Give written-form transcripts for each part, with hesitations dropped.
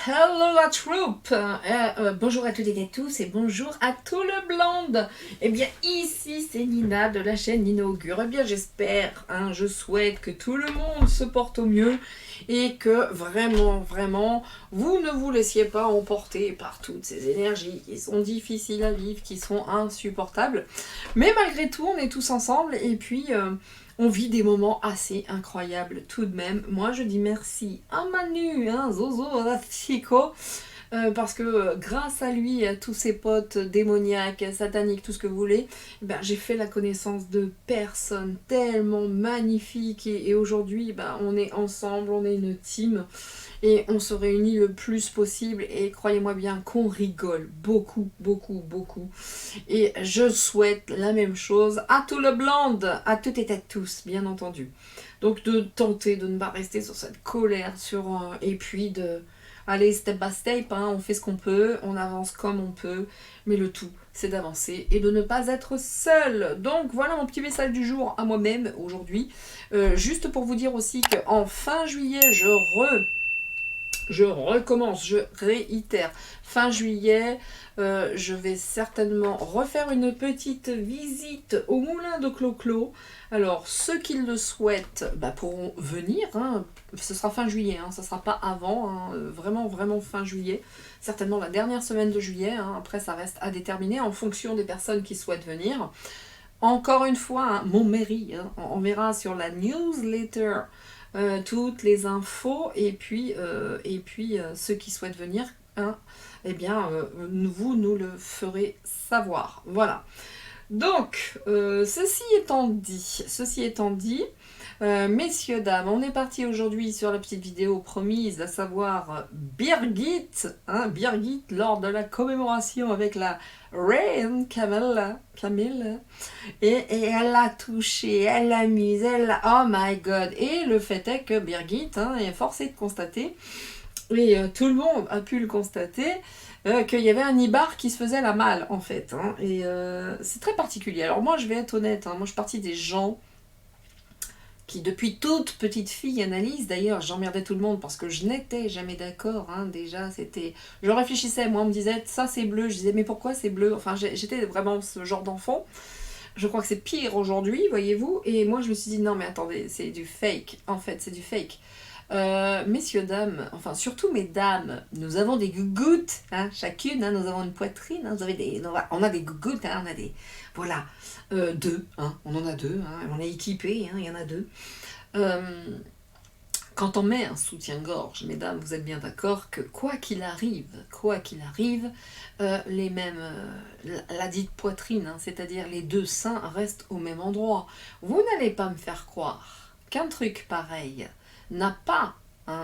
hello la troupe. Bonjour à toutes et à tous et bonjour à tout le blonde. Eh bien ici c'est Nina de la chaîne Inaugure. Eh bien j'espère, je souhaite que tout le monde se porte au mieux et que vraiment vous ne vous laissiez pas emporter par toutes ces énergies qui sont difficiles à vivre, qui sont insupportables. Mais malgré tout on est tous ensemble et puis... on vit des moments assez incroyables tout de même. Moi, je dis merci à Manu, Zozo, Chico, parce que grâce à lui et à tous ses potes démoniaques, sataniques, tout ce que vous voulez, j'ai fait la connaissance de personnes tellement magnifiques. Et aujourd'hui, on est ensemble, on est une team. Et on se réunit le plus possible et croyez-moi bien qu'on rigole beaucoup. Et je souhaite la même chose à tout le blonde, à toutes et à tous, bien entendu. Donc de tenter de ne pas rester sur cette colère, et puis de aller step by step, on fait ce qu'on peut, on avance comme on peut, mais le tout c'est d'avancer et de ne pas être seul. Donc voilà mon petit message du jour à moi-même aujourd'hui. Juste pour vous dire aussi qu'en fin juillet, je recommence, je réitère. Fin juillet, je vais certainement refaire une petite visite au moulin de Clo-Clo. Alors, ceux qui le souhaitent pourront venir. Ce sera fin juillet, ça ne sera pas avant. Vraiment fin juillet. Certainement la dernière semaine de juillet. Après, ça reste à déterminer en fonction des personnes qui souhaitent venir. Encore une fois, mon mairie, on verra sur la newsletter toutes les infos et puis ceux qui souhaitent venir, vous nous le ferez savoir. Voilà. Donc, ceci étant dit, messieurs, dames, on est parti aujourd'hui sur la petite vidéo promise, à savoir Birgit, Birgit lors de la commémoration avec la reine Camille, et elle l'a touché, elle l'a mise, oh my god, et le fait est que Birgit est forcée de constater, et tout le monde a pu le constater, qu'il y avait un Ibar qui se faisait la malle en fait, et c'est très particulier. Alors moi je vais être honnête, moi je suis partie des gens qui depuis toute petite fille analysent. D'ailleurs j'emmerdais tout le monde parce que je n'étais jamais d'accord, déjà c'était, je réfléchissais, moi on me disait ça c'est bleu, je disais mais pourquoi c'est bleu, enfin j'étais vraiment ce genre d'enfant. Je crois que c'est pire aujourd'hui, voyez-vous, et moi je me suis dit non mais attendez, c'est du fake, en fait c'est du fake. Messieurs, dames, enfin surtout mesdames, nous avons des gougouttes, chacune, nous avons une poitrine, on a des gougouttes, on a des, voilà, deux, on en a deux, on est équipés, il y en a deux. Quand on met un soutien-gorge, mesdames, vous êtes bien d'accord que quoi qu'il arrive, les mêmes, la dite poitrine, c'est-à-dire les deux seins restent au même endroit. Vous n'allez pas me faire croire qu'un truc pareil n'a pas,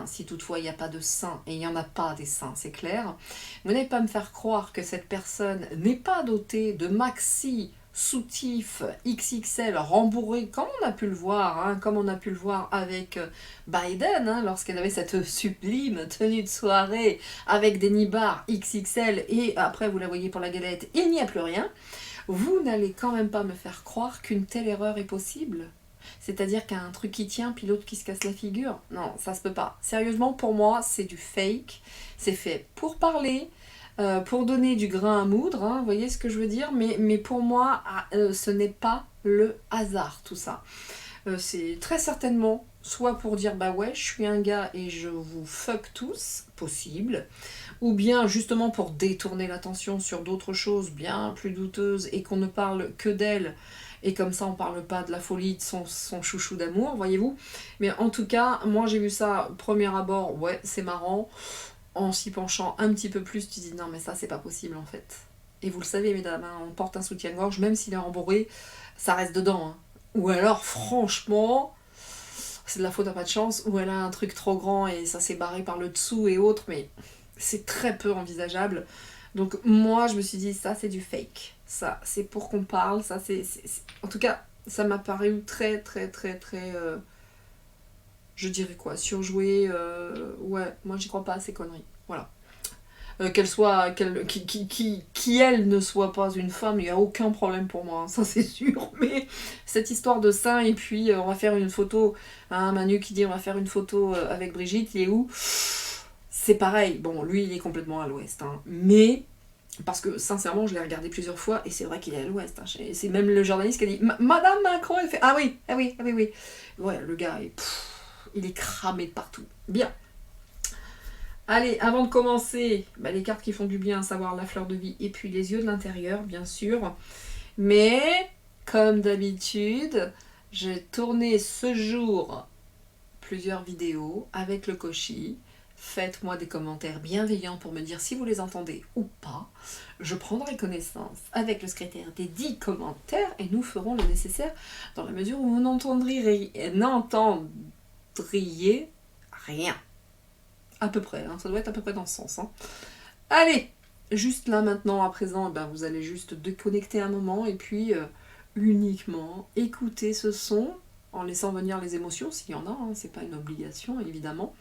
si toutefois il n'y a pas de sein, et il n'y en a pas des seins, c'est clair, vous n'allez pas me faire croire que cette personne n'est pas dotée de maxi soutif XXL rembourré, comme on a pu le voir, avec Biden, lorsqu'elle avait cette sublime tenue de soirée avec des nibards XXL, et après vous la voyez pour la galette, il n'y a plus rien. Vous n'allez quand même pas me faire croire qu'une telle erreur est possible. C'est-à-dire qu'il y a un truc qui tient, puis l'autre qui se casse la figure. Non, ça se peut pas. Sérieusement, pour moi, c'est du fake. C'est fait pour parler, pour donner du grain à moudre, vous voyez ce que je veux dire, mais pour moi, ce n'est pas le hasard, tout ça. C'est très certainement soit pour dire bah ouais, je suis un gars et je vous fuck tous, possible, ou bien justement pour détourner l'attention sur d'autres choses bien plus douteuses et qu'on ne parle que d'elle, et comme ça on parle pas de la folie de son chouchou d'amour, voyez-vous. Mais en tout cas, moi j'ai vu ça premier abord, ouais, c'est marrant. En s'y penchant un petit peu plus, tu dis non mais ça c'est pas possible en fait. Et vous le savez mesdames, on porte un soutien-gorge, même s'il est rembourré, ça reste dedans. Ou alors franchement, c'est de la faute à pas de chance, ou elle a un truc trop grand et ça s'est barré par le dessous et autres, mais c'est très peu envisageable. Donc moi je me suis dit ça c'est du fake. Ça c'est pour qu'on parle, ça c'est... En tout cas ça m'a paru très je dirais quoi, surjoué, ouais, moi j'y crois pas à ces conneries, voilà. Qui elle ne soit pas une femme, il n'y a aucun problème pour moi, ça c'est sûr, mais cette histoire de sein, et puis on va faire une photo, Manu qui dit on va faire une photo avec Brigitte, il est où ? c'est pareil. Bon, lui, il est complètement à l'ouest, hein. Mais, parce que sincèrement, je l'ai regardé plusieurs fois et c'est vrai qu'il est à l'ouest, hein. C'est même le journaliste qui a dit Madame Macron, elle fait ah oui, ah oui, ah oui, oui. Ouais, le gars, il est cramé de partout. Bien. Allez, avant de commencer, les cartes qui font du bien, à savoir la fleur de vie et puis les yeux de l'intérieur, bien sûr. Mais, comme d'habitude, j'ai tourné ce jour plusieurs vidéos avec le Koshi. Faites-moi des commentaires bienveillants pour me dire si vous les entendez ou pas. Je prendrai connaissance avec le secrétaire des 10 commentaires et nous ferons le nécessaire dans la mesure où vous n'entendriez rien. À peu près, hein, ça doit être à peu près dans ce sens. Hein. Allez, juste là maintenant, à présent, vous allez juste déconnecter un moment et puis uniquement écouter ce son en laissant venir les émotions, s'il y en a, hein, c'est pas une obligation évidemment.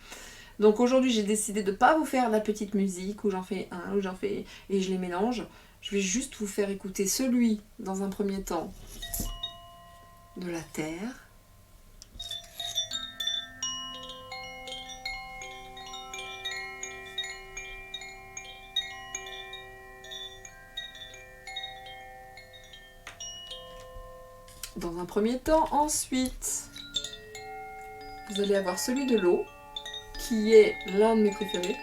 Donc aujourd'hui j'ai décidé de ne pas vous faire la petite musique où j'en fais un, où j'en fais et je les mélange. Je vais juste vous faire écouter celui, dans un premier temps, de la terre. Dans un premier temps, ensuite, vous allez avoir celui de l'eau, qui est l'un de mes préférés.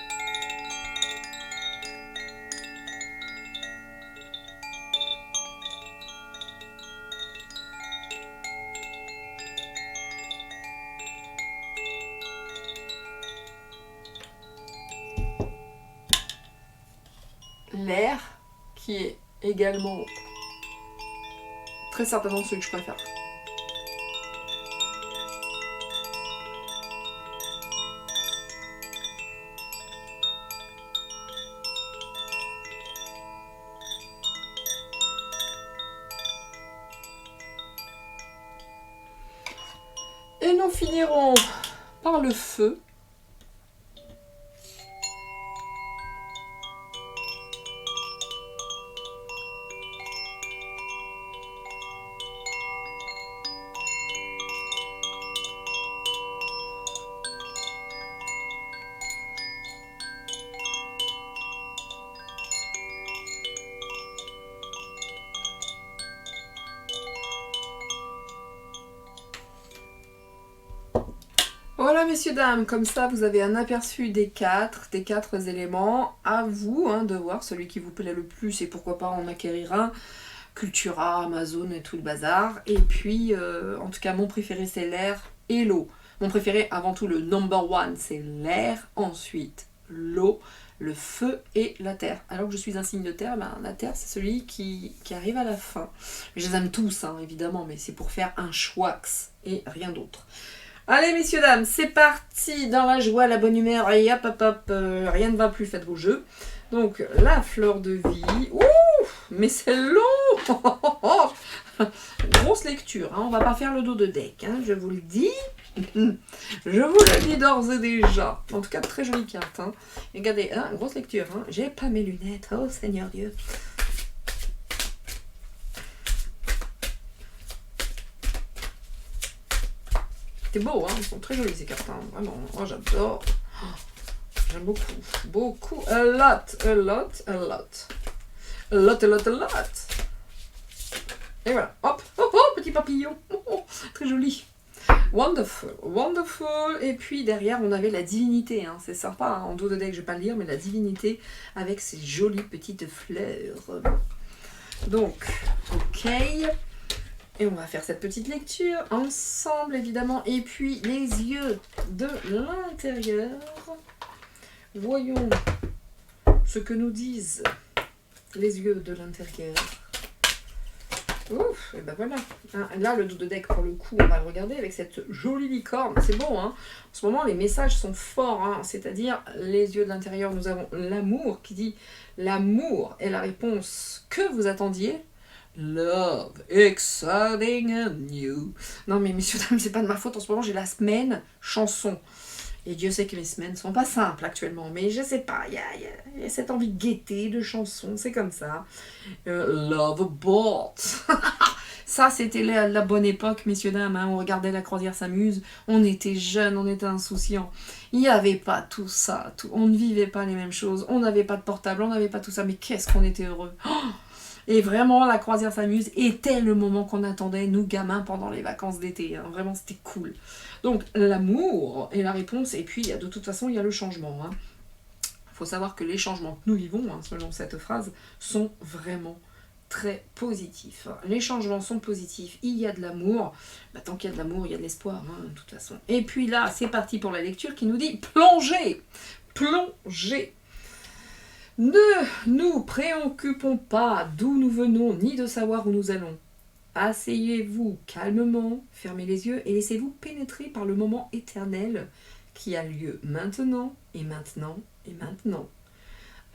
L'air, qui est également très certainement celui que je préfère. Et nous finirons par le feu. Voilà messieurs dames, comme ça vous avez un aperçu des quatre éléments. À vous de voir celui qui vous plaît le plus et pourquoi pas en acquérir un. Cultura, Amazon et tout le bazar. Et puis en tout cas mon préféré c'est l'air et l'eau. Mon préféré avant tout le number one c'est l'air, ensuite l'eau, le feu et la terre. Alors que je suis un signe de terre, la terre c'est celui qui arrive à la fin. Je les aime tous évidemment, mais c'est pour faire un choix et rien d'autre. Allez messieurs dames, c'est parti dans la joie, la bonne humeur, et hop hop hop, rien ne va plus, faites vos jeux. Donc la fleur de vie, ouh, mais c'est long. Grosse lecture, on va pas faire le dos de deck, je vous le dis. Je vous le dis d'ores et déjà. En tout cas, très jolie carte. Regardez, grosse lecture, j'ai pas mes lunettes, oh Seigneur Dieu. C'est beau, ils sont très jolis ces cartes, vraiment, moi j'adore. J'aime beaucoup, beaucoup, a lot. Et voilà, hop, petit papillon, très joli. Wonderful, et puis derrière on avait la divinité, c'est sympa, en dos de deck je vais pas le lire, mais la divinité avec ses jolies petites fleurs. Donc, ok. Et on va faire cette petite lecture ensemble, évidemment. Et puis, les yeux de l'intérieur. Voyons ce que nous disent les yeux de l'intérieur. Ouf, et voilà. Là, le dos de deck, pour le coup, on va le regarder avec cette jolie licorne. C'est bon, En ce moment, les messages sont forts, C'est-à-dire, les yeux de l'intérieur, nous avons l'amour qui dit « L'amour est la réponse que vous attendiez ». Love, exciting and new. Non mais messieurs dames, c'est pas de ma faute, en ce moment j'ai la semaine chanson. Et Dieu sait que mes semaines sont pas simples actuellement, mais je sais pas, il y a cette envie de gaieté, de chansons, c'est comme ça. Love Boat. Ça, c'était la bonne époque, messieurs, dames. Hein. On regardait La Croisière s'amuse. On était jeunes, on était insouciants. Il n'y avait pas tout ça. On ne vivait pas les mêmes choses. On n'avait pas de portable, on n'avait pas tout ça. Mais qu'est-ce qu'on était heureux. Et vraiment, La Croisière s'amuse était le moment qu'on attendait, nous, gamins, pendant les vacances d'été. Hein. Vraiment, c'était cool. Donc, l'amour est la réponse. Et puis, de toute façon, il y a le changement. Hein. Faut savoir que les changements que nous vivons, hein, selon cette phrase, sont vraiment très positifs. Les changements sont positifs, il y a de l'amour. Tant qu'il y a de l'amour, il y a de l'espoir, hein, de toute façon. Et puis là, c'est parti pour la lecture qui nous dit plongez, plongez. Ne nous préoccupons pas d'où nous venons, ni de savoir où nous allons. Asseyez-vous calmement, fermez les yeux et laissez-vous pénétrer par le moment éternel qui a lieu maintenant et maintenant et maintenant.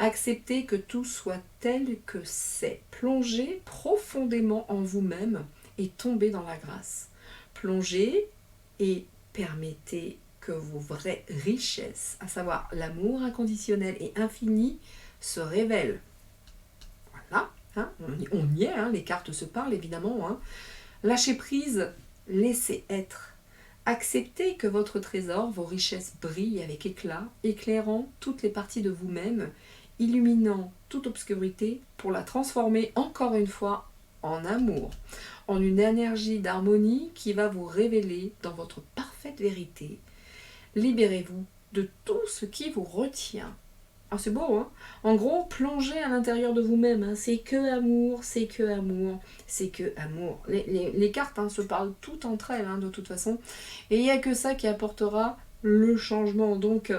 Acceptez que tout soit tel que c'est. Plongez profondément en vous-même et tombez dans la grâce. Plongez et permettez que vos vraies richesses, à savoir l'amour inconditionnel et infini, se révèlent. Voilà, hein, on y est, hein, les cartes se parlent évidemment. Hein. Lâchez prise, laissez être. Acceptez que votre trésor, vos richesses brillent avec éclat, éclairant toutes les parties de vous-même, illuminant toute obscurité pour la transformer encore une fois en amour, en une énergie d'harmonie qui va vous révéler dans votre parfaite vérité. Libérez-vous de tout ce qui vous retient. Ah, c'est beau, hein? En gros, plongez à l'intérieur de vous-même. Hein. C'est que amour, c'est que amour, c'est que amour. Les cartes hein, se parlent toutes entre elles, hein, de toute façon. Et il n'y a que ça qui apportera le changement. Donc,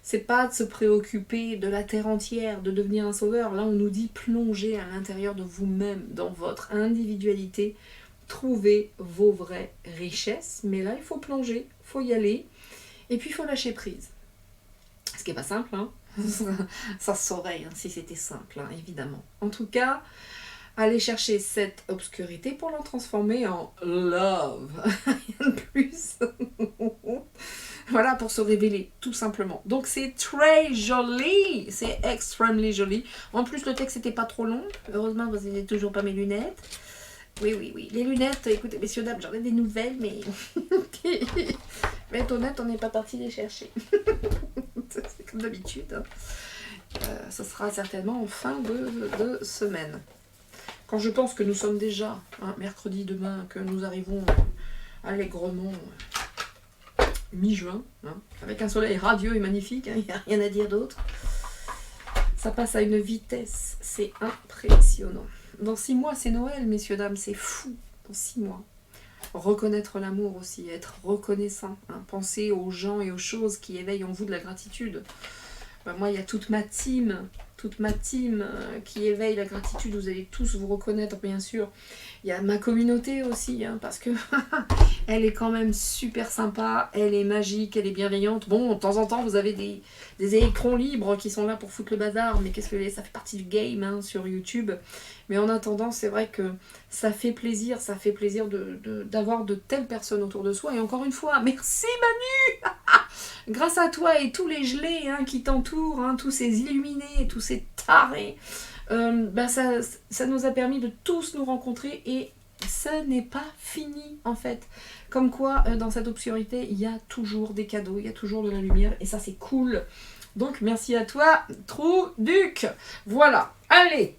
c'est pas de se préoccuper de la terre entière, de devenir un sauveur. Là, on nous dit plonger à l'intérieur de vous-même, dans votre individualité. Trouvez vos vraies richesses. Mais là, il faut plonger, il faut y aller. Et puis, il faut lâcher prise. Ce qui n'est pas simple, hein. Ça se saurait hein, si c'était simple, hein, évidemment. En tout cas, allez chercher cette obscurité pour la transformer en love. Rien de plus. Voilà, pour se révéler, tout simplement. Donc, c'est très joli. C'est extrêmement joli. En plus, le texte n'était pas trop long. Heureusement, vous n'avez toujours pas mes lunettes. Oui. Les lunettes, écoutez, messieurs, dames, j'en ai des nouvelles, mais... mais être honnête, on n'est pas parti les chercher. C'est comme d'habitude. Hein. Ce sera certainement en fin de semaine. Quand je pense que nous sommes déjà mercredi demain, que nous arrivons allègrement mi-juin, hein, avec un soleil radieux et magnifique, il n'y a rien à dire d'autre. Ça passe à une vitesse, c'est impressionnant. Dans 6 mois, c'est Noël, messieurs, dames, c'est fou. Dans 6 mois. Reconnaître l'amour aussi, être reconnaissant. Hein, penser aux gens et aux choses qui éveillent en vous de la gratitude. Moi, il y a toute ma team qui éveille la gratitude. Vous allez tous vous reconnaître, bien sûr. Il y a ma communauté aussi, hein, parce que elle est quand même super sympa, elle est magique, elle est bienveillante. Bon, de temps en temps, vous avez des électrons libres qui sont là pour foutre le bazar, mais qu'est-ce que ça fait partie du game hein, sur YouTube. Mais en attendant, c'est vrai que ça fait plaisir d'avoir de telles personnes autour de soi. Et encore une fois, merci Manu. Grâce à toi et tous les gelés hein, qui t'entourent, hein, tous ces illuminés, tous ces tarés, ça nous a permis de tous nous rencontrer et ça n'est pas fini en fait. Comme quoi, dans cette obscurité, il y a toujours des cadeaux, il y a toujours de la lumière et ça c'est cool. Donc merci à toi, Trouduc. Voilà, allez,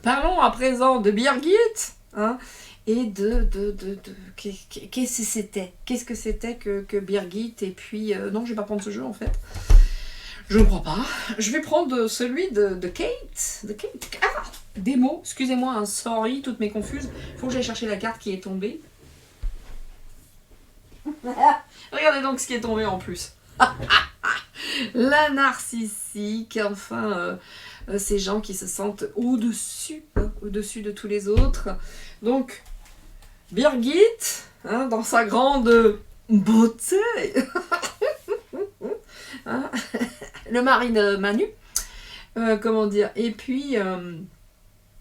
parlons à présent de Birgit. Hein, et qu'est-ce que c'était que Birgit et puis non je vais pas prendre ce jeu en fait, je ne crois pas, je vais prendre celui de Kate, des mots, excusez-moi hein, sorry, toutes mes confuses, faut que j'aille chercher la carte qui est tombée. Regardez donc ce qui est tombé en plus. La narcissique, enfin ces gens qui se sentent au-dessus de tous les autres. Donc Birgit, hein, dans sa grande beauté, hein, le mari de Manu, comment dire, et puis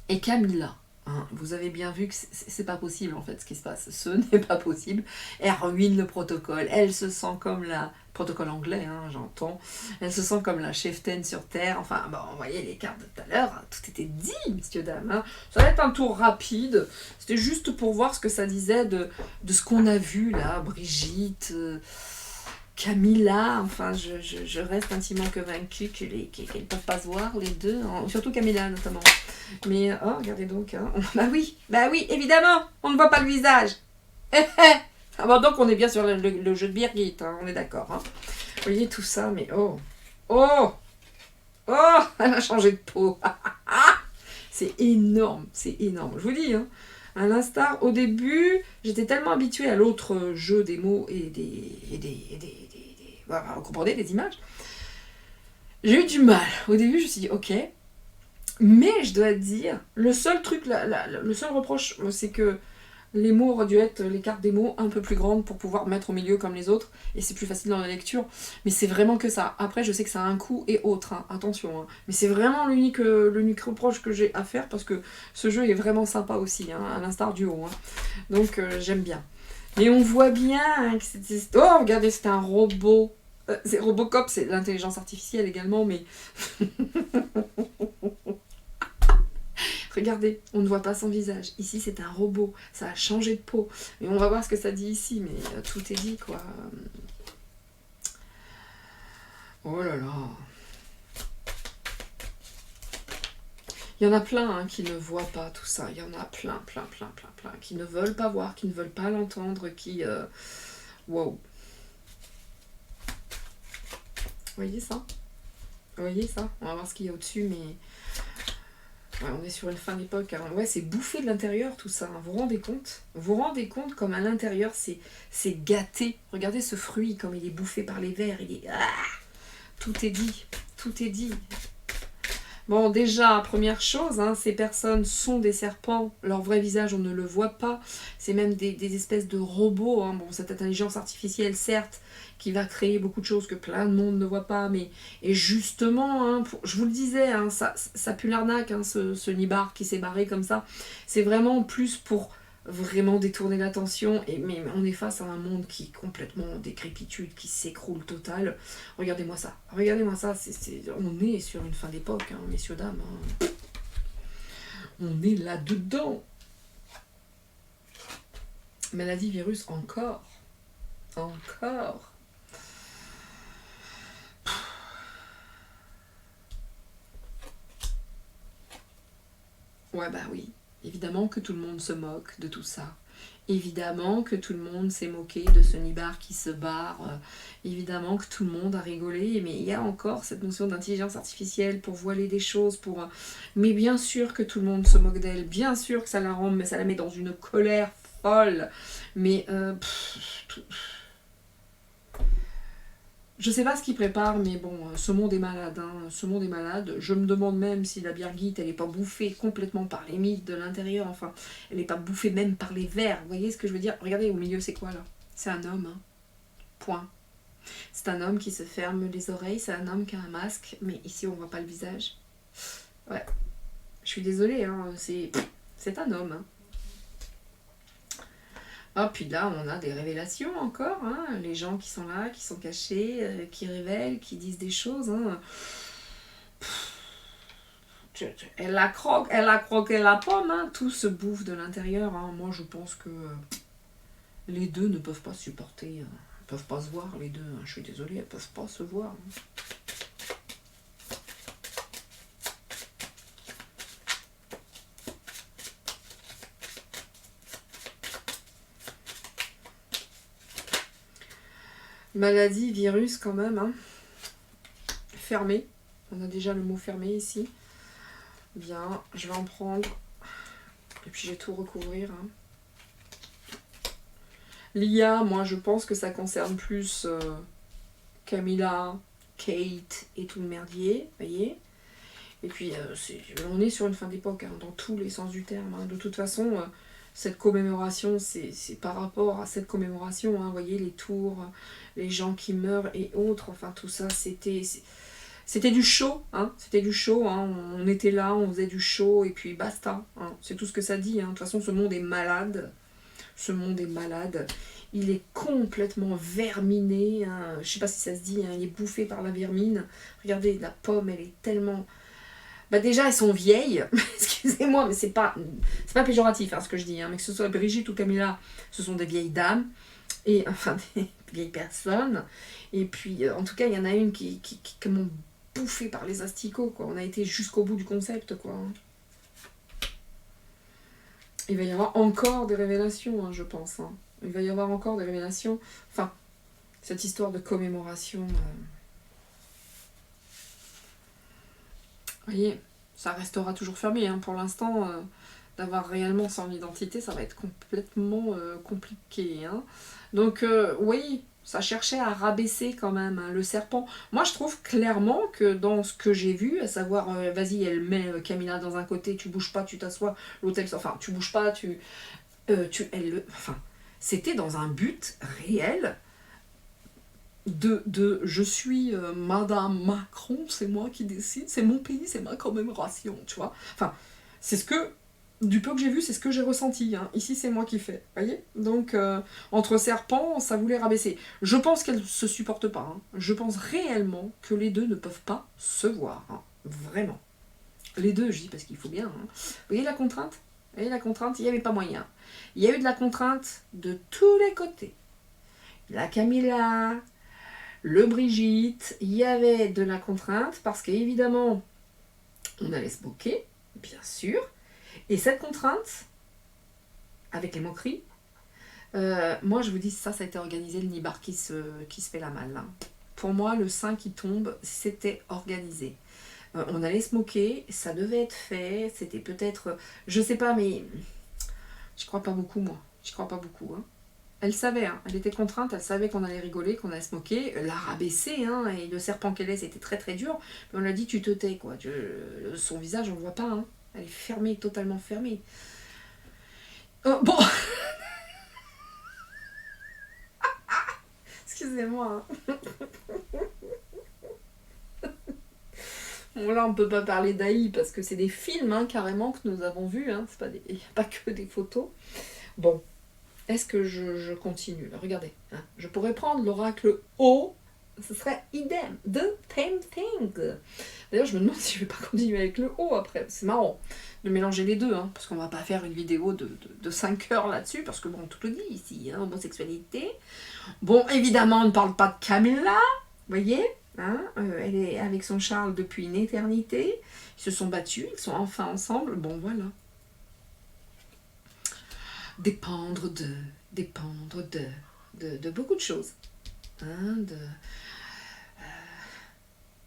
et Camilla, hein. Vous avez bien vu que c'est pas possible en fait ce qui se passe. Ce n'est pas possible. Elle ruine le protocole. Elle se sent comme la... Protocole anglais, hein, j'entends. Elle se sent comme la cheftaine sur Terre. Enfin, bon, vous voyez les cartes de tout à l'heure. Tout était dit, messieurs, dames. Hein. Ça va être un tour rapide. C'était juste pour voir ce que ça disait de ce qu'on a vu là. Brigitte... Camilla, enfin, je reste intimement convaincue qu'elles ne peuvent pas se voir, les deux, hein, surtout Camilla notamment. Mais, oh, regardez donc, hein. Bah oui, évidemment, on ne voit pas le visage. Ah bon, donc on est bien sur le jeu de Birgit, hein, on est d'accord. Hein. Vous voyez tout ça, mais oh, elle a changé de peau. C'est énorme, je vous dis, hein. À l'instar, au début, j'étais tellement habituée à l'autre jeu des mots et voilà, vous comprenez, des images. J'ai eu du mal. Au début, je me suis dit, ok. Mais je dois dire, le seul truc, le seul reproche, c'est que les mots auraient dû être, les cartes des mots, un peu plus grandes pour pouvoir mettre au milieu comme les autres. Et c'est plus facile dans la lecture. Mais c'est vraiment que ça. Après, je sais que ça a un coût et autre. Hein, attention. Hein. Mais c'est vraiment l'unique reproche que j'ai à faire parce que ce jeu est vraiment sympa aussi, hein, à l'instar du haut. Hein. Donc, j'aime bien. Mais on voit bien que c'était... Oh, regardez, c'était un robot. C'est Robocop, c'est l'intelligence artificielle également, mais... Regardez, on ne voit pas son visage. Ici, c'est un robot. Ça a changé de peau. Mais on va voir ce que ça dit ici, mais tout est dit, quoi. Oh là là. Il y en a plein hein, qui ne voient pas tout ça. Il y en a plein, qui ne veulent pas voir, qui ne veulent pas l'entendre, qui... Wow. Vous voyez ça? Vous voyez ça? On va voir ce qu'il y a au-dessus, mais... Ouais, on est sur une fin d'époque. Hein. Ouais, c'est bouffé de l'intérieur tout ça. Hein. Vous vous rendez compte? Vous vous rendez compte comme à l'intérieur c'est gâté. Regardez ce fruit, comme il est bouffé par les vers. Il est... Ah, tout est dit. Tout est dit. Bon, déjà, première chose, hein, ces personnes sont des serpents. Leur vrai visage, on ne le voit pas. C'est même des espèces de robots. Hein. Bon, cette intelligence artificielle, certes, qui va créer beaucoup de choses que plein de monde ne voit pas. Mais et justement, hein, je vous le disais, hein, ça pue l'arnaque, hein, ce Nibar qui s'est barré comme ça. C'est vraiment plus pour vraiment détourner l'attention. Mais on est face à un monde qui est complètement en décrépitude, qui s'écroule total. Regardez-moi ça. Regardez-moi ça. On est sur une fin d'époque, hein, messieurs, dames. Hein. On est là-dedans. Maladie, virus, encore. Encore. Ouais, bah oui. Évidemment que tout le monde se moque de tout ça. Évidemment que tout le monde s'est moqué de ce Nibar qui se barre. Évidemment que tout le monde a rigolé. Mais il y a encore cette notion d'intelligence artificielle pour voiler des choses. Mais bien sûr que tout le monde se moque d'elle. Bien sûr que ça la rend, mais ça la met dans une colère folle. Mais... Je sais pas ce qu'il prépare, mais bon, ce monde est malade, hein, ce monde est malade. Je me demande même si la Birgit, elle est pas bouffée complètement par les mythes de l'intérieur, enfin, elle est pas bouffée même par les vers, vous voyez ce que je veux dire? Regardez, au milieu, c'est quoi, là? C'est un homme, hein. Point. C'est un homme qui se ferme les oreilles, c'est un homme qui a un masque, mais ici, on voit pas le visage. Ouais, je suis désolée, hein, c'est un homme, hein. Ah, puis là, on a des révélations encore, hein, les gens qui sont là, qui sont cachés, qui révèlent, qui disent des choses. Hein. Elle a croqué la pomme, hein, tout se bouffe de l'intérieur. Hein. Moi, je pense que les deux ne peuvent pas supporter, ne peuvent pas se voir, les deux. Hein. Je suis désolée, elles ne peuvent pas se voir. Hein. Maladie, virus quand même. Hein. Fermé. On a déjà le mot fermé ici. Bien, je vais en prendre. Et puis je vais tout recouvrir. Hein. L'IA, moi je pense que ça concerne plus Camilla, Kate et tout le merdier. Voyez. Et puis on est sur une fin d'époque, hein, dans tous les sens du terme. Hein. De toute façon... cette commémoration, c'est par rapport à cette commémoration, hein, vous voyez, les tours, les gens qui meurent et autres, enfin tout ça, c'était C'était du show, hein, c'était du show, hein. On était là, on faisait du show, et puis basta, hein. C'est tout ce que ça dit, hein. De toute façon, ce monde est malade, ce monde est malade, il est complètement verminé, hein. Je sais pas si ça se dit, hein. Il est bouffé par la vermine. Regardez, la pomme, elle est tellement... Bah déjà, elles sont vieilles, excusez-moi, mais c'est pas péjoratif, hein, ce que je dis, hein. Mais que ce soit Brigitte ou Camilla, ce sont des vieilles dames, et enfin des vieilles personnes, et puis en tout cas, il y en a une qui m'ont bouffé par les asticots, quoi. On a été jusqu'au bout du concept, quoi. Il va y avoir encore des révélations, hein, je pense, hein. Il va y avoir encore des révélations. Enfin, cette histoire de commémoration. Vous voyez, ça restera toujours fermé, hein. Pour l'instant, d'avoir réellement son identité, ça va être complètement compliqué, hein. Donc, oui, ça cherchait à rabaisser quand même, hein, le serpent. Moi, je trouve clairement que dans ce que j'ai vu, à savoir, vas-y, elle met Camilla dans un côté, tu bouges pas, tu t'assois, l'hôtel, enfin, tu bouges pas, enfin, c'était dans un but réel de je suis Madame Macron, c'est moi qui décide, c'est mon pays, c'est ma commémoration, tu vois. Enfin, c'est ce que, du peu que j'ai vu, c'est ce que j'ai ressenti, hein. Ici, c'est moi qui fais, voyez. Donc, entre serpents, ça voulait rabaisser. Je pense qu'elles se supportent pas, hein. Je pense réellement que les deux ne peuvent pas se voir, hein. Vraiment. Les deux, je dis parce qu'il faut bien, hein. Vous voyez la contrainte? Vous voyez la contrainte? Il n'y avait pas moyen. Il y a eu de la contrainte de tous les côtés. La Camilla, le Brigitte, il y avait de la contrainte parce qu'évidemment, on allait se moquer, bien sûr. Et cette contrainte, avec les moqueries, moi je vous dis, ça a été organisé, le nibar qui se fait la malle, hein. Pour moi, le sein qui tombe, c'était organisé. On allait se moquer, ça devait être fait, c'était peut-être, je sais pas, mais je crois pas beaucoup, moi. Je crois pas beaucoup, hein. Elle savait, hein, elle était contrainte, elle savait qu'on allait rigoler, qu'on allait se moquer, la rabaisser, hein, et le serpent qu'elle est, c'était très très dur, mais on l'a dit, tu te tais, quoi. Son visage, on le voit pas, hein. Elle est fermée, totalement fermée. Bon, excusez-moi, hein. Bon, là, on peut pas parler d'Aïe, parce que c'est des films, hein, carrément, que nous avons vus, hein. C'est pas que des photos. Bon, est-ce que je continue? Regardez, hein. Je pourrais prendre l'oracle O, ce serait idem, the same thing. D'ailleurs, je me demande si je vais pas continuer avec le O après. C'est marrant de mélanger les deux, hein, parce qu'on va pas faire une vidéo de 5 heures là-dessus, parce que bon, tout le dit ici, hein, homosexualité. Bon, évidemment, on ne parle pas de Camilla, vous voyez, hein, elle est avec son Charles depuis une éternité. Ils se sont battus, ils sont enfin ensemble. Bon, voilà. Dépendre de beaucoup de choses, hein,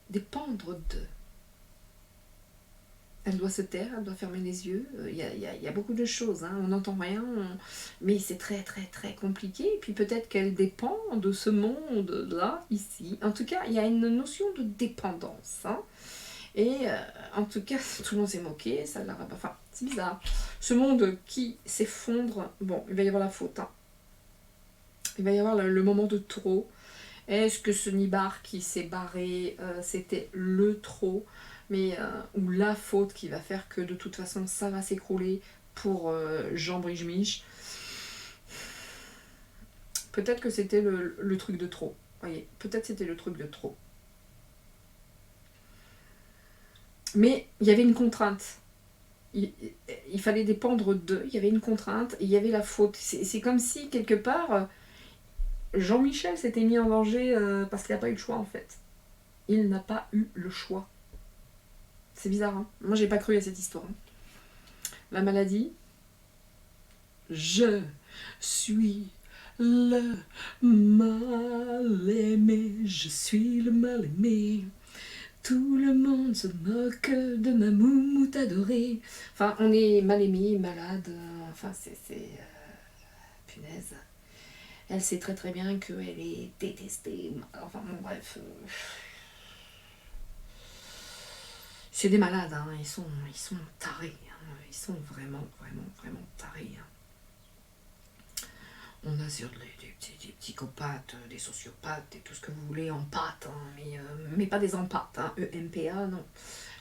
dépendre de. Elle doit se taire, elle doit fermer les yeux. Il y a beaucoup de choses, hein. On n'entend rien, mais c'est très très très compliqué. Et puis peut-être qu'elle dépend de ce monde-là, ici. En tout cas, il y a une notion de dépendance, hein. Et en tout cas, tout le monde s'est moqué, ça l'a... Enfin, c'est bizarre. Ce monde qui s'effondre, bon, il va y avoir la faute, hein. Il va y avoir le moment de trop. Est-ce que ce nibar qui s'est barré, c'était le trop, mais ou la faute qui va faire que de toute façon ça va s'écrouler pour Jean Brigemich? Peut-être que c'était le truc de trop. Voyez, peut-être c'était le truc de trop. Mais il y avait une contrainte. Il fallait dépendre d'eux, il y avait une contrainte, et il y avait la faute. C'est comme si, quelque part, Jean-Michel s'était mis en danger parce qu'il n'a pas eu le choix, en fait. Il n'a pas eu le choix. C'est bizarre, hein. Moi, j'ai pas cru à cette histoire, hein. La maladie. Je suis le mal aimé, je suis le mal aimé. Tout le monde se moque de ma moumoute adorée. Enfin, on est mal aimé, malade. Enfin, punaise. Elle sait très très bien qu'elle est détestée. Enfin, bon, bref. C'est des malades, hein. Ils sont tarés, hein. Ils sont vraiment, vraiment, vraiment tarés, hein. On a sur des psychopathes, des sociopathes et tout ce que vous voulez en pâte, hein, mais pas des empâtes, hein, EMPA, non.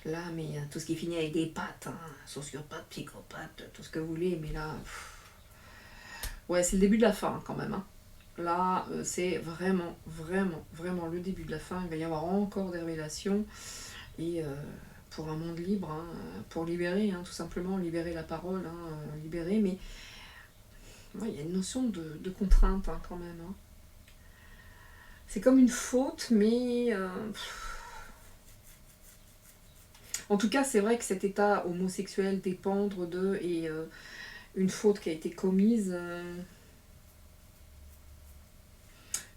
Là, mais tout ce qui finit avec des pattes, hein, sociopathe, psychopathe, tout ce que vous voulez, mais là... Ouais, c'est le début de la fin quand même. Hein. Là, c'est vraiment, vraiment, vraiment le début de la fin. Il va y avoir encore des révélations. Et pour un monde libre, hein, pour libérer, hein, tout simplement, libérer la parole, hein, libérer, mais ouais, il y a une notion de contrainte hein, quand même. Hein. C'est comme une faute, mais... En tout cas, c'est vrai que cet état homosexuel dépendre de... et une faute qui a été commise...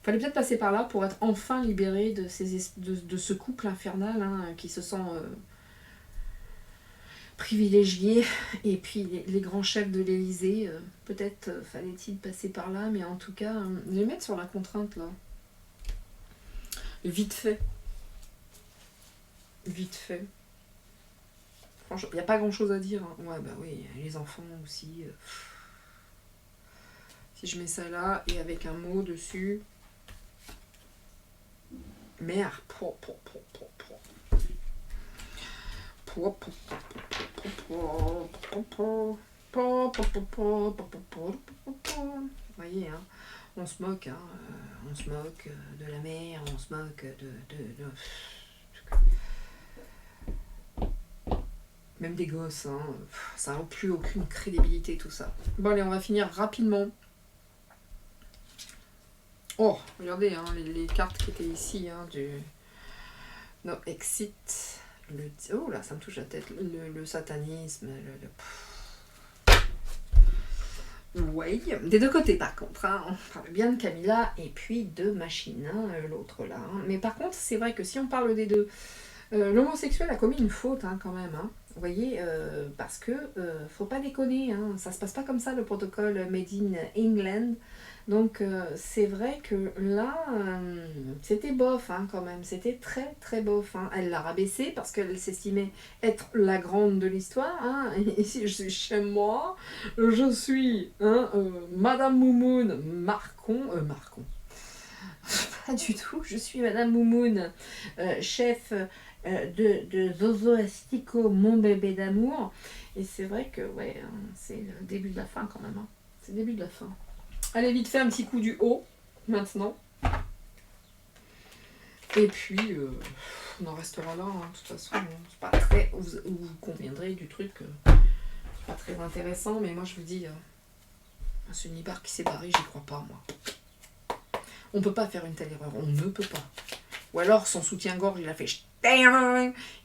Fallait peut-être passer par là pour être enfin libéré de ce couple infernal hein, qui se sent privilégié. Et puis les grands chefs de l'Élysée, peut-être fallait-il passer par là, mais en tout cas, les mettre sur la contrainte là. Vite fait. Vite fait. Franchement, il n'y a pas grand-chose à dire. Hein. Ouais, bah oui, les enfants aussi. Si je mets ça là, et avec un mot dessus... Merde. Vous voyez, hein, on se moque, hein, on se moque de la mer, on se moque même des gosses, hein, ça n'a plus aucune crédibilité tout ça. Bon allez, on va finir rapidement. Oh, regardez hein, les cartes qui étaient ici, hein, du No Exit, oh là, ça me touche la tête, le satanisme, Oui, des deux côtés par contre, hein. On parle bien de Camilla et puis de Machine, hein, l'autre là. Hein. Mais par contre, c'est vrai que si on parle des deux, l'homosexuel a commis une faute hein, quand même. Hein. Vous voyez, parce que faut pas déconner, hein. Ça se passe pas comme ça le protocole Made in England. Donc c'est vrai que là, c'était bof hein, quand même, c'était très très bof. Hein. Elle l'a rabaissé parce qu'elle s'estimait être la grande de l'histoire. Hein. Et ici je suis chez moi, je suis hein, Madame Moumoun Marcon. Pas du tout, je suis Madame Moumoun, chef de Zozo Astico, mon bébé d'amour. Et c'est vrai que ouais, c'est le début de la fin quand même. Hein. C'est le début de la fin. Allez, vite fait un petit coup du haut, maintenant. Et puis, on en restera là, hein, de toute façon. C'est pas très... Vous conviendrez du truc, c'est pas très intéressant, mais moi je vous dis, ce Nibar qui s'est barré, j'y crois pas, moi. On peut pas faire une telle erreur, on ne peut pas. Ou alors, son soutien-gorge, il a fait...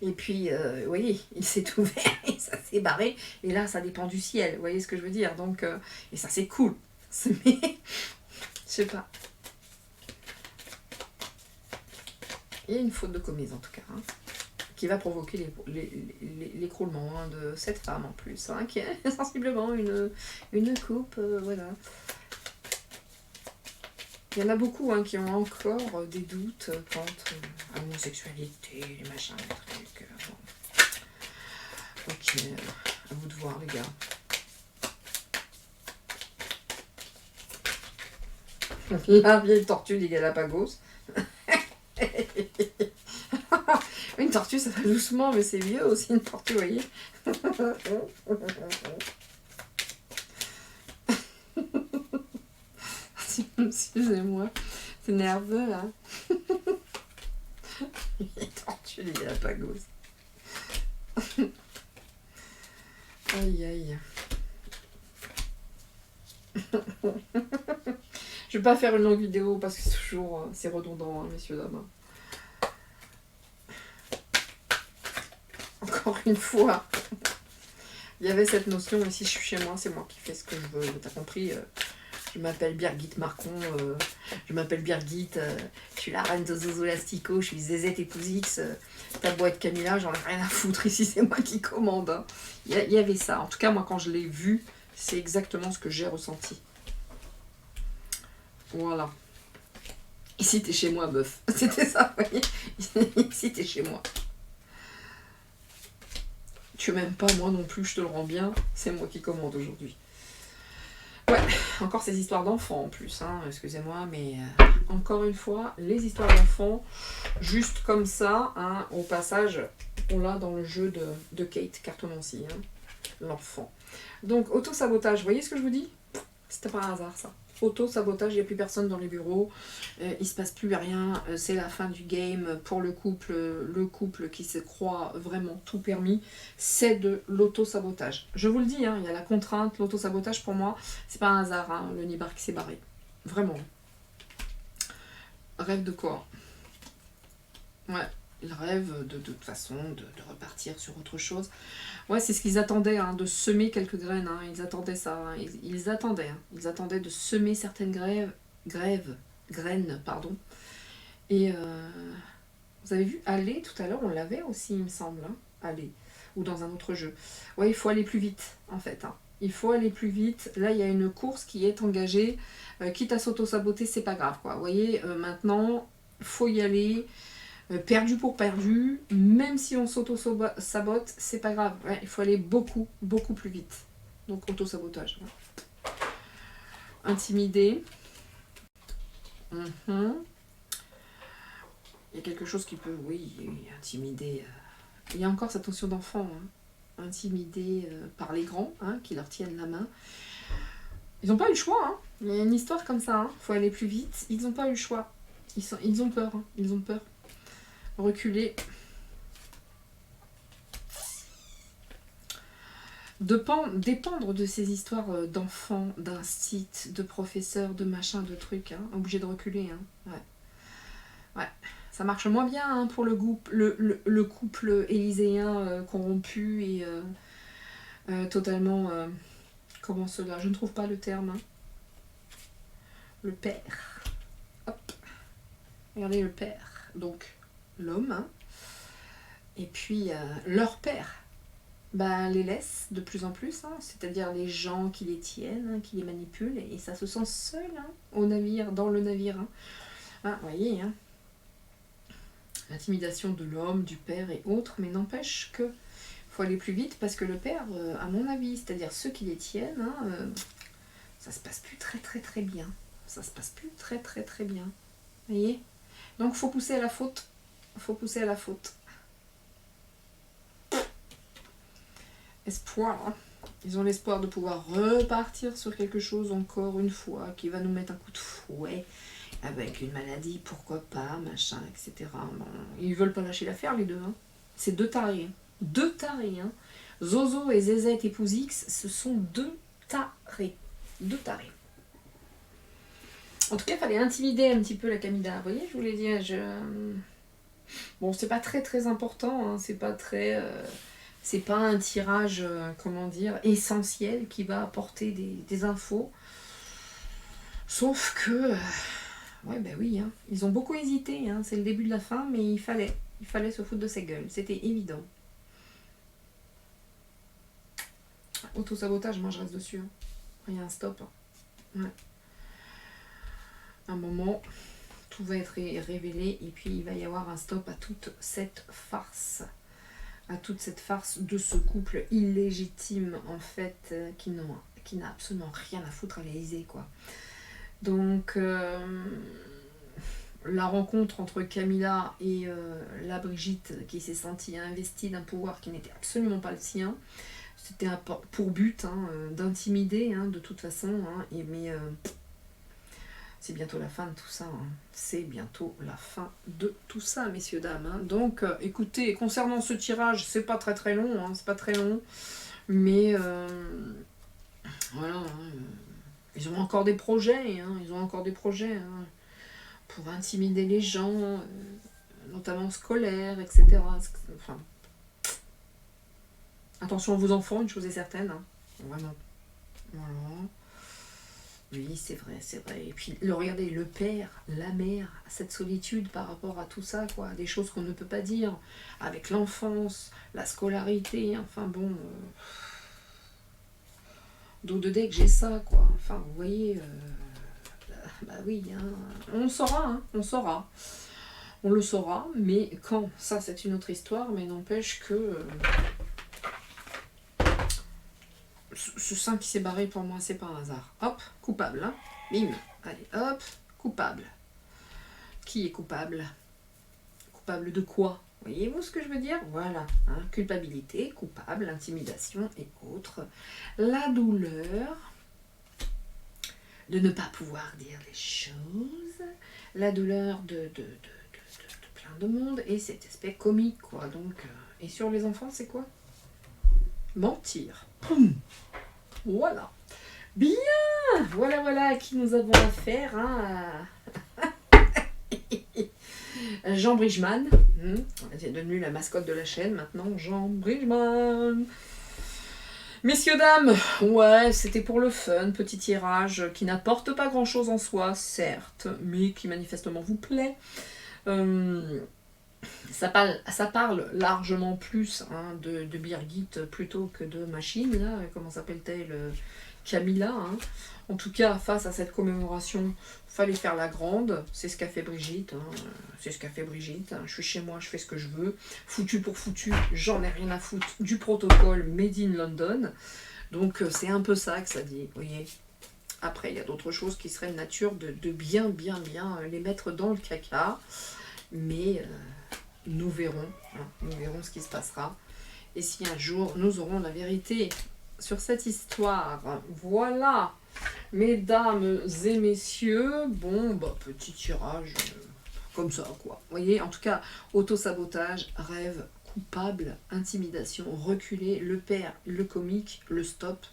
Et puis, vous voyez, il s'est ouvert et ça s'est barré. Et là, ça dépend du ciel, vous voyez ce que je veux dire. Donc, et ça, c'est cool. Mais, je sais pas. Il y a une faute de commise en tout cas, hein, qui va provoquer l'écroulement hein, de cette femme en plus, hein, qui a sensiblement une coupe, voilà. Il y en a beaucoup hein, qui ont encore des doutes quant à l'homosexualité, les machins, les trucs. Bon. Ok, à vous de voir les gars. La vieille tortue des Galapagos. Une tortue, ça va doucement, mais c'est vieux aussi, une tortue, vous voyez. Excusez-moi, c'est nerveux, là. Une tortue des Galapagos. Aïe, aïe. Je vais pas faire une longue vidéo parce que c'est toujours c'est redondant, hein, messieurs, dames. Encore une fois, il y avait cette notion, et si je suis chez moi, c'est moi qui fais ce que je veux. T'as compris je m'appelle Birgit Marcon, je m'appelle Birgit, je suis la reine de Zozo Lastico, je suis Zézette épouse X, ta boîte Camilla, j'en ai rien à foutre, ici c'est moi qui commande. Hein. Il y avait ça, en tout cas moi quand je l'ai vu, c'est exactement ce que j'ai ressenti. Voilà. Ici, t'es chez moi, meuf. C'était ça, vous voyez. Ici, t'es chez moi. Tu m'aimes pas, moi non plus, je te le rends bien. C'est moi qui commande aujourd'hui. Ouais. encore ces histoires d'enfants en plus, hein, excusez-moi, mais encore une fois, les histoires d'enfants, juste comme ça, hein, au passage, on l'a dans le jeu de Kate Cartomancy, hein, l'enfant. Donc, auto-sabotage, vous voyez ce que je vous dis? C'était pas un hasard ça. Auto-sabotage, il n'y a plus personne dans les bureaux, il se passe plus rien, c'est la fin du game pour le couple qui se croit vraiment tout permis, c'est de l'auto-sabotage. Je vous le dis, hein, il y a la contrainte, l'auto-sabotage pour moi, c'est pas un hasard, hein, le nibar qui s'est barré. Vraiment. Rêve de quoi? Ouais, il rêve de toute façon de repartir sur autre chose. Ouais, c'est ce qu'ils attendaient, hein, de semer quelques graines. Hein, ils attendaient ça. Hein, ils attendaient. Hein, ils attendaient de semer certaines graines, pardon. Et vous avez vu, aller, tout à l'heure, on l'avait aussi, il me semble. Hein, aller. Ou dans un autre jeu. Ouais, il faut aller plus vite, en fait. Hein. Il faut aller plus vite. Là, il y a une course qui est engagée. Quitte à s'auto-saboter, c'est pas grave, quoi. Vous voyez, maintenant, il faut y aller. Perdu pour perdu, même si on s'auto-sabote, c'est pas grave. Ouais, il faut aller beaucoup, beaucoup plus vite. Donc auto-sabotage. Ouais. Intimidé. Il y a quelque chose qui peut, oui, intimider. Il y a encore cette notion d'enfant. Hein. Intimidé par les grands, hein, qui leur tiennent la main. Ils n'ont pas eu le choix. Hein. Il y a une histoire comme ça. Il faut aller plus vite. Ils n'ont pas eu le choix. Ils ont peur. Hein. Ils ont peur. Reculer. Dépendre de ces histoires d'enfants, d'instit, de professeurs, de machin, de trucs. Hein, obligé de reculer. Hein. Ouais. Ça marche moins bien hein, pour le couple élyséen corrompu et totalement... comment cela? Je ne trouve pas le terme. Hein. Le père. Hop. Regardez le père. Donc... l'homme, hein. Et puis leur père les laisse de plus en plus, hein. C'est-à-dire les gens qui les tiennent, hein, qui les manipulent, et ça se sent seul hein, au navire, dans le navire. Hein. Ah, vous voyez, hein. L'intimidation de l'homme, du père et autres, mais n'empêche que faut aller plus vite parce que le père, à mon avis, c'est-à-dire ceux qui les tiennent, hein, ça se passe plus très très très bien. Ça se passe plus très très très bien. Vous voyez? Donc faut pousser à la faute. Faut pousser à la faute. Espoir. Hein. Ils ont l'espoir de pouvoir repartir sur quelque chose encore une fois qui va nous mettre un coup de fouet avec une maladie, pourquoi pas, machin, etc. Bon, ils veulent pas lâcher l'affaire les deux. Hein. C'est deux tarés. Hein. Deux tarés. Hein. Zozo et Zezette épouse X, ce sont deux tarés. Deux tarés. En tout cas, il fallait intimider un petit peu la Camilla. Vous voyez, je vous l'ai dit, bon, c'est pas très très important, hein, c'est pas très... c'est pas un tirage, comment dire, essentiel qui va apporter des infos. Sauf que... ouais, ben oui, hein, ils ont beaucoup hésité, hein, c'est le début de la fin, mais il fallait se foutre de ses gueules, c'était évident. Auto-sabotage, moi je reste dessus. Hein. Il y a un stop. Hein. Ouais. Un moment... tout va être révélé et puis il va y avoir un stop à toute cette farce. À toute cette farce de ce couple illégitime en fait qui n'a absolument rien à foutre à l'Élysée quoi. Donc la rencontre entre Camilla et la Brigitte qui s'est sentie investie d'un pouvoir qui n'était absolument pas le sien. C'était pour but hein, d'intimider hein, de toute façon hein, mais c'est bientôt la fin de tout ça. Hein. C'est bientôt la fin de tout ça, messieurs, dames. Hein. Donc, écoutez, concernant ce tirage, c'est pas très très long. Hein, c'est pas très long. Mais, voilà. Hein, ils ont encore des projets. Hein, ils ont encore des projets hein, pour intimider les gens, notamment scolaires, etc. Enfin, attention à vos enfants, une chose est certaine. Hein. Vraiment. Voilà. Oui, c'est vrai, c'est vrai. Et puis, regardez, le père, la mère, cette solitude par rapport à tout ça, quoi. Des choses qu'on ne peut pas dire, avec l'enfance, la scolarité, enfin bon... dos de deck, j'ai ça, quoi. Enfin, vous voyez... bah oui, hein. On saura, hein, on saura. On le saura, mais quand? Ça, c'est une autre histoire, mais n'empêche que... ce sein qui s'est barré pour moi, c'est pas un hasard. Hop, coupable, hein. Bim. Allez, hop, coupable. Qui est coupable? Coupable de quoi? Voyez-vous ce que je veux dire? Voilà, hein, culpabilité, coupable, intimidation et autres. La douleur de ne pas pouvoir dire les choses, la douleur de plein de monde et cet aspect comique, quoi. Donc, et sur les enfants, c'est quoi? Mentir. Poum. Voilà. Bien. Voilà, voilà à qui nous avons affaire. Hein. Jean Bridgman. C'est devenu la mascotte de la chaîne maintenant. Jean Bridgman. Messieurs, dames, ouais, c'était pour le fun, petit tirage qui n'apporte pas grand-chose en soi, certes, mais qui manifestement vous plaît. Ça parle largement plus hein, de Birgit plutôt que de Machine, là, comment s'appelle-t-elle, Camilla. Hein. En tout cas, face à cette commémoration, fallait faire la grande, c'est ce qu'a fait Brigitte. Hein. C'est ce qu'a fait Brigitte. Hein. Je suis chez moi, je fais ce que je veux. Foutu pour foutu, j'en ai rien à foutre du protocole Made in London. Donc c'est un peu ça que ça dit, vous voyez. Après, il y a d'autres choses qui seraient de nature de bien les mettre dans le caca. Mais nous verrons, hein, nous verrons ce qui se passera. Et si un jour nous aurons la vérité sur cette histoire, voilà, mesdames et messieurs, bon, bah, petit tirage comme ça, quoi. Vous voyez, en tout cas, auto-sabotage, rêve, coupable, intimidation, reculer, le père, le comique, le stop,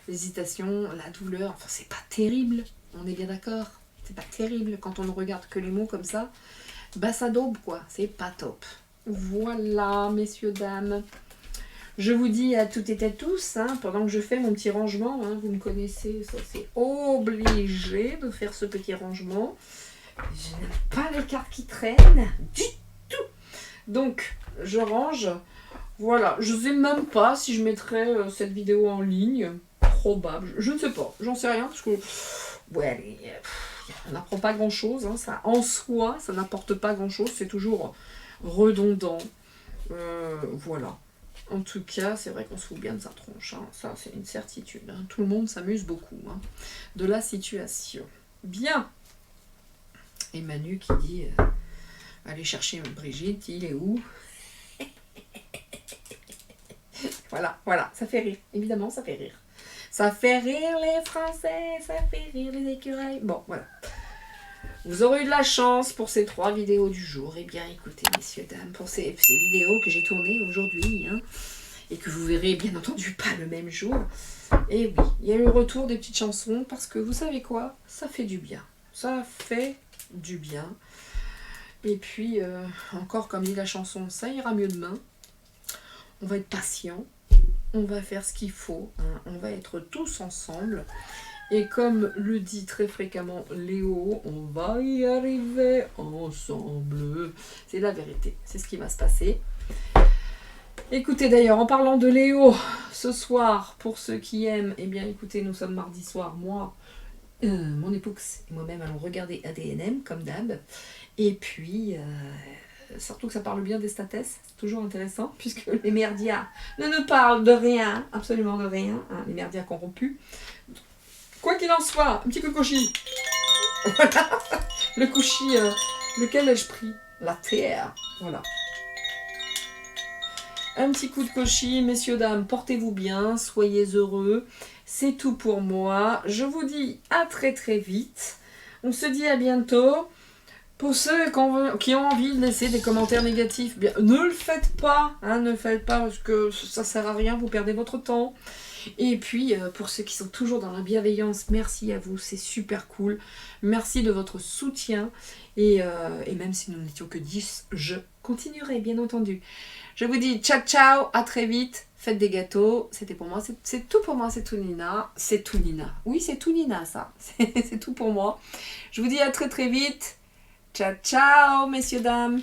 l'hésitation, la douleur, enfin, c'est pas terrible, on est bien d'accord, c'est pas terrible quand on ne regarde que les mots comme ça. Bah ça daube quoi, c'est pas top. Voilà, messieurs, dames. Je vous dis à toutes et à tous, hein, pendant que je fais mon petit rangement, hein, vous me connaissez, ça c'est obligé de faire ce petit rangement. Je n'aime pas les cartes qui traînent, du tout. Donc, je range. Voilà, je ne sais même pas si je mettrai cette vidéo en ligne. Probable, je ne sais pas, j'en sais rien, parce que... Ouais, on n'apprend pas grand chose, hein, ça, en soi, ça n'apporte pas grand chose, c'est toujours redondant. Voilà. En tout cas, c'est vrai qu'on se fout bien de sa tronche, hein, ça c'est une certitude. Hein. Tout le monde s'amuse beaucoup hein, de la situation. Bien. Et Manu qui dit allez chercher Brigitte, il est où? Voilà, voilà, ça fait rire, évidemment, ça fait rire. Ça fait rire les Français, ça fait rire les écureuils. Bon, voilà. Vous aurez eu de la chance pour ces 3 vidéos du jour. Eh bien, écoutez, messieurs, dames, pour ces vidéos que j'ai tournées aujourd'hui, hein, et que vous verrez, bien entendu, pas le même jour. Et oui, il y a eu le retour des petites chansons, parce que vous savez quoi? Ça fait du bien. Ça fait du bien. Et puis, encore comme dit la chanson, ça ira mieux demain. On va être patient. On va faire ce qu'il faut. Hein. On va être tous ensemble. Et comme le dit très fréquemment Léo, on va y arriver ensemble. C'est la vérité, c'est ce qui va se passer. Écoutez d'ailleurs, en parlant de Léo, ce soir, pour ceux qui aiment, eh bien écoutez, nous sommes mardi soir, moi, mon époux et moi-même allons regarder ADNM, comme d'hab. Et puis, surtout que ça parle bien des states, c'est toujours intéressant, puisque les merdias ne parlent de rien, absolument de rien, hein, les merdias corrompus. Quoi qu'il en soit, un petit coup de couchy. Voilà. Le couchy, lequel ai-je pris? La terre. Voilà. Un petit coup de couchy, messieurs, dames, portez-vous bien, soyez heureux. C'est tout pour moi. Je vous dis à très très vite. On se dit à bientôt. Pour ceux qui ont envie de laisser des commentaires négatifs, bien, ne le faites pas. Hein, ne le faites pas parce que ça sert à rien, vous perdez votre temps. Et puis, pour ceux qui sont toujours dans la bienveillance, merci à vous, c'est super cool. Merci de votre soutien. Et même si nous n'étions que 10, je continuerai, bien entendu. Je vous dis ciao, ciao, à très vite. Faites des gâteaux. C'était pour moi, c'est tout pour moi, c'est tout Nina. C'est tout Nina. Oui, c'est tout Nina, ça. C'est tout pour moi. Je vous dis à très très vite. Ciao, ciao, messieurs, dames.